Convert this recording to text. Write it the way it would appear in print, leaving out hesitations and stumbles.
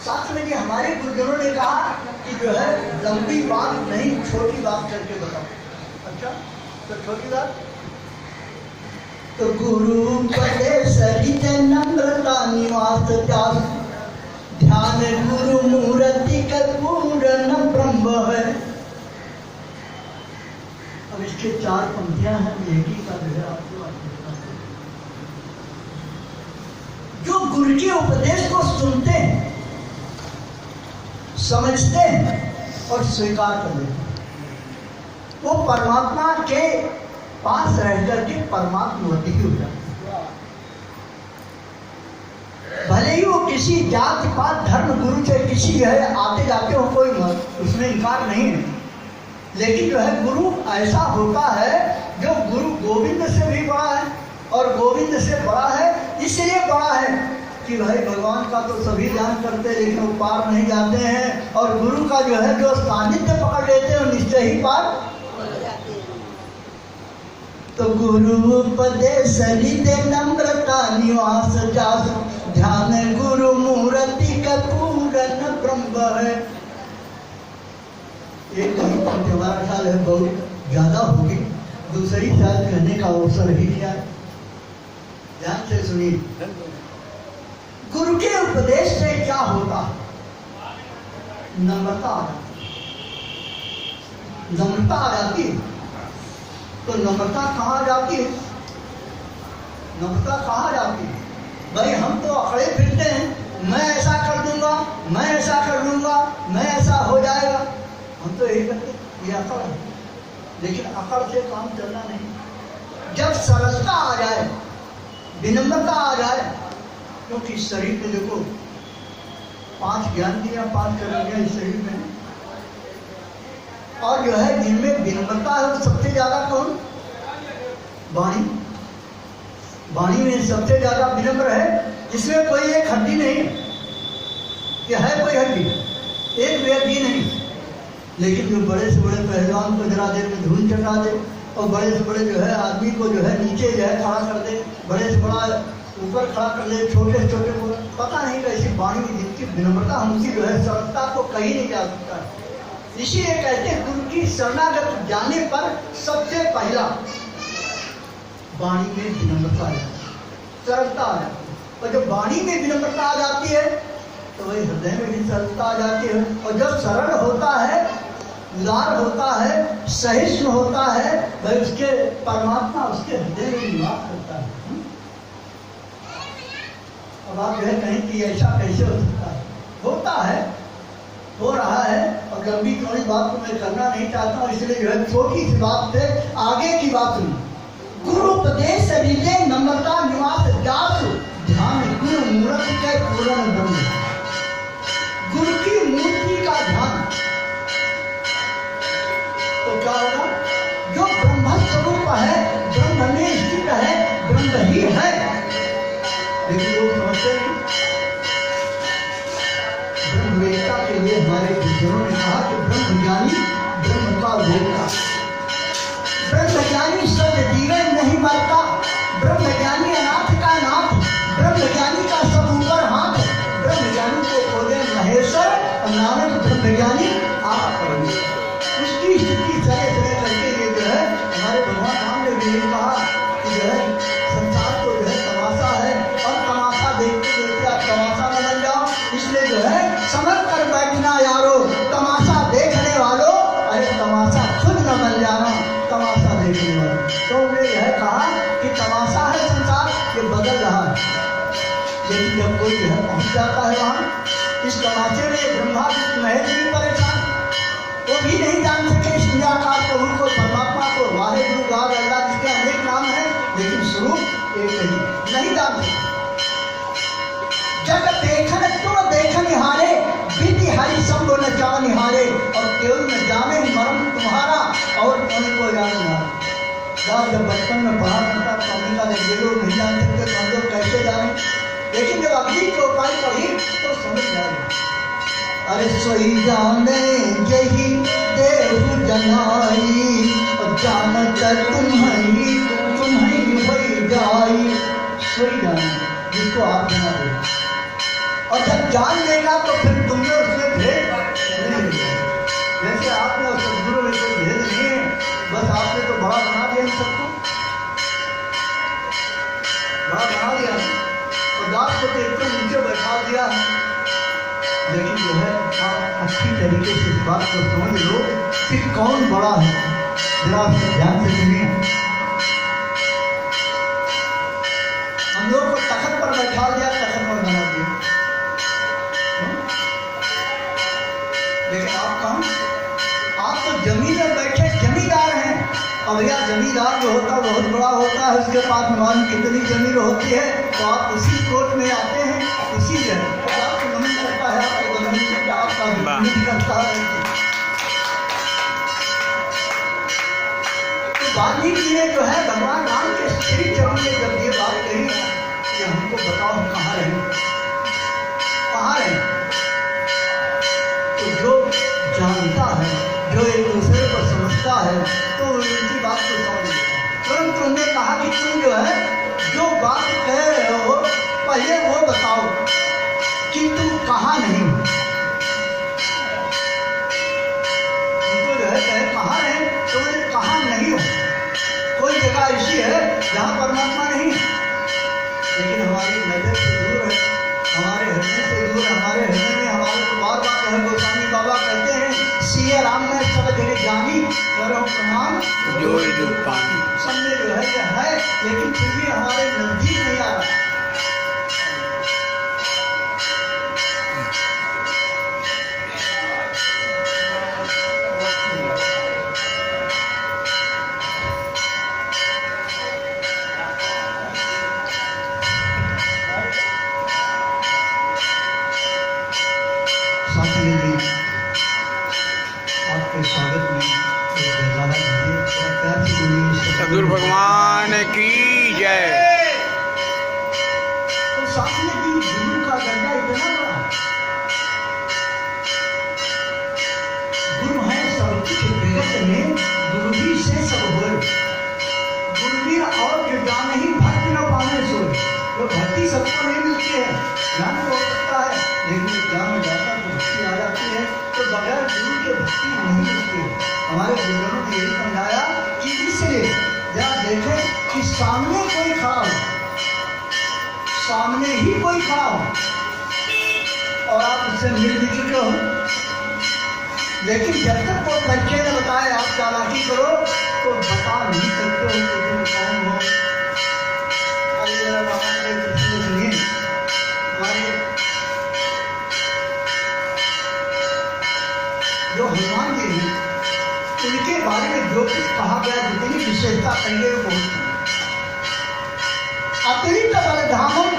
शास्त्र में हमारे गुरुजनों ने कहा कि जो है लंबी बात नहीं, छोटी बात करके बताओ। अच्छा, तो छोटी बात तो गुरु उपदेश नम्रता निवास त्याग, ध्यान गुरु मूर्ति पूर्ण ब्रह्म है। अब इसके 4 पंक्तियां हैं, एक ही का जो है आपको जो गुरु के उपदेश को सुनते हैं, समझते हैं और स्वीकार कर लेते हैं, वो परमात्मा के पास रह करके परमात्मवती हो जाते हैं। भले ही वो किसी जाति पात धर्म गुरु से किसी जो है आते जाते हो, कोई उसमें इनकार नहीं है, लेकिन जो है गुरु ऐसा होता है जो गुरु गोविंद से भी बड़ा है और गोविंद से बड़ा है। इसलिए बड़ा है कि भाई भगवान का तो सभी ध्यान करते हैं लेकिन वो पार नहीं जाते हैं, और गुरु का जो है जो सानिध्य पकड़ लेते हैं निश्चय ही पार हो जाते हैं। तो गुरु उपदेश नित्य नम्रता निवास जास, ध्यान गुरु मूर्ति का पूर्ण ब्रह्म है। एक कहीं पंक्ति हमारा ख्याल है बहुत ज्यादा होगी, दूसरी शायद कहने का अवसर ही क्या है, ध्यान से सुनिए। गुरु के उपदेश से क्या होता है? नम्रता आ जाती, नम्रता आ जाती है। तो नम्रता कहाँ जाती है? नम्रता कहाँ जाती है? भाई हम तो अकड़े फिरते हैं, मैं ऐसा कर दूंगा, मैं ऐसा कर दूंगा, मैं ऐसा हो जाएगा, हम तो यही करते, ये अकड़ है। लेकिन अकड़ से काम चलना नहीं। जब सरलता आ जाए, विनम्रता आ जाए, क्योंकि शरीर में देखो 5 ज्ञान दिया, 5 कर्म दिया इस शरीर में, और जो है जिनमें विनम्रता है वो सबसे ज्यादा कौन? वाणी। वाणी में सबसे ज्यादा विनम्र है, जिसमें कोई एक हड्डी नहीं कि है, कोई हड्डी एक भी हड्डी नहीं। लेकिन जो बड़े से बड़े पहलवान को जरा देर में धूल चटा दे, और बड़े से बड़े जो है आदमी को जो है नीचे जो है खड़ा कर दे, बड़े से बड़ा ऊपर खड़ा कर दे, छोटे से छोटे को पता नहीं कैसी वाणी में जिनकी विनम्रता, उनकी जो है सरलता को कहीं नहीं जा सकता। इसीलिए कहते हैं गुरु की शरणागत जाने पर सबसे पहला वाणी में विनम्रता आ जाती है, सरलता आ जाती है। और जब वाणी में विनम्रता आ जाती है तो वही हृदय में भी सरलता आ जाती है। और जब सरल होता है, उदार होता है, सहिष्णु होता है, भाई उसके परमात्मा उसके हृदय में निवास करता है। अब आप जो है कहें कि ऐसा कैसे हो सकता है? होता है, हो रहा है। और लंबी चौड़ी बात को मैं करना नहीं चाहता हूँ, इसलिए जो है छोटी सी बात से आगे की बात सुनी। गुरु उपदेश हृदय नम्रता निवास जासु, ध्यान गुरु मूर्ति के पूर्ण ब्रह्म। गुरु की मूर्ति का ध्यान तो क्या होगा? जो ब्रह्म स्वरूप है, ब्रह्म में स्थित है, ब्रह्म ही है। लेकिन लोग समझते हैं, ब्रह्मवेत्ता के लिए हमारे गुरुजनों ने कहा कि ब्रह्मज्ञानी ब्रह्म का वेत्ता। ब्रह्मज्ञानी सब जीवन नहीं मरता, ब्रह्मज्ञानी अनाथ का नाथ, ब्रह्मज्ञानी का सब ऊपर हाथ, ब्रह्मज्ञानी को खोले महेश्वर और नानक ब्रह्मज्ञानी आप उसकी स्थिति सरे सरे करके ये जो है हमारे भगवान राम ने भी कहा कि जो है संसार को जो है तमाशा है, और तमाशा देखते देखते आप तमाशा में बन जाओ। इसलिए जो है समझ कर बैठना यारो, तमाशा देखने वालों, अरे तमाशा खुद न बन जाना, तमाशा देखने वालों। तो उन्होंने यह कहा कि तमाशा है संसार, ये बदल रहा है। लेकिन जब कोई जो है पहुंच जाता है वहाँ, इस तमाशे में ब्रह्मा महेश भी परेशान, वो भी नहीं जान सके इस निराकार प्रभु को, परमात्मा को, वाहे गुरु गाद अल्लाह जिसके अनेक नाम है, लेकिन स्वरूप एक ही नहीं जान सके। जब देखन तुम देखन हारे, विधि हरि संग न जान हारे, और केवल न जाने मर्म तुम्हारा, और कौन को जान। जब बचपन में पढ़ा करता तो हमने कहा ये लोग नहीं जान सकते तो हम लोग कैसे जाने, लेकिन जब अग्नि के उपाय पढ़ी तो समझ में आ गया। अरे सोई जाने यही देव जनाई, और जानत तुम्हारी तुम्हारी वही जाई। सोई जाने जिसको आप बना दो, और जब जान लेगा तो फिर तुमने उसमें भेद नहीं लिया। जैसे आपने और सदगुरु में कोई भेद नहीं है, बस आपने तो बड़ा बना दिया इन सबको, बड़ा बना दिया और दास को तो एकदम नीचे बैठा दिया। लेकिन जो है आप अच्छी तरीके से इस बात को समझ लो कि कौन बड़ा है, जरा ध्यान से सुनिए। हम लोग को तखत पर बैठा दिया, तखत पर बना दिया, लेकिन आप कहाँ? आप तो जमीन में बैठे जमींदार हैं। और भैया जमींदार जो होता है बहुत बड़ा होता है, उसके पास मान कितनी जमीन होती है, तो आप उसी कोर्ट में आते हैं, इसीलिए तो आपको नमन करता है, आपको बंधन करता है। वाल्मीकि ने जो है भगवान राम के श्री चरण में जब ये बात कही कि हमको बताओ हम कहाँ रहें, कहाँ रहें, तो जो जानता है, जो एक दूसरे को समझता है, तो उनकी बात को समझ लेता है। परंतु उन्होंने कहा कि तुम जो है जो बात कह रहे हो पहले वो बताओ कि तुम कहाँ नहीं हो। तुमको जो है कहे कहाँ रहे, तो मुझे कहाँ नहीं हो। कोई जगह ऐसी है जहाँ परमात्मा नहीं है, लेकिन हमारी नजर से दूर है, हमारे हृदय से दूर, हमारे हृदय में हमारे को बार बार जो गोस्वामी बाबा कहते हैं सिया राम में सब जगह जानी करो प्रणाम जो पानी। सबने जो है ये है, लेकिन फिर भी हमारे नजदीक नहीं आ रहा। सदगुरु भगवान की जय। तो सामने की गुरु का गड्ढा इतना बड़ा, गुरु है सब कुछ जगत में, गुरु ही से सब होए। गुरु भी और जो जान ही भक्ति न पाने सोए। तो भक्ति सबको नहीं मिलती है, ज्ञान तो हो सकता है, लेकिन ज्ञान में जाता तो भक्ति आ जाती है। तो बगैर गुरु के भक्ति नहीं मिलती है। हमारे गुरुजनों ने यही समझाया कि इसलिए जरा देखें कि सामने कोई खड़ा हो, सामने ही कोई खड़ा हो और आप उससे मिल भी चुके हो, लेकिन जब तक वो बच्चे ने बताए आप चालाकी करो तो बता नहीं सकते हो कि तुम कौन हो। सुनिए हमारे जो हनुमान जी हैं उनके बारे में जो कुछ कहा गया, जितनी विशेषता कही है वो बहुत अतिरिक्त बलधामम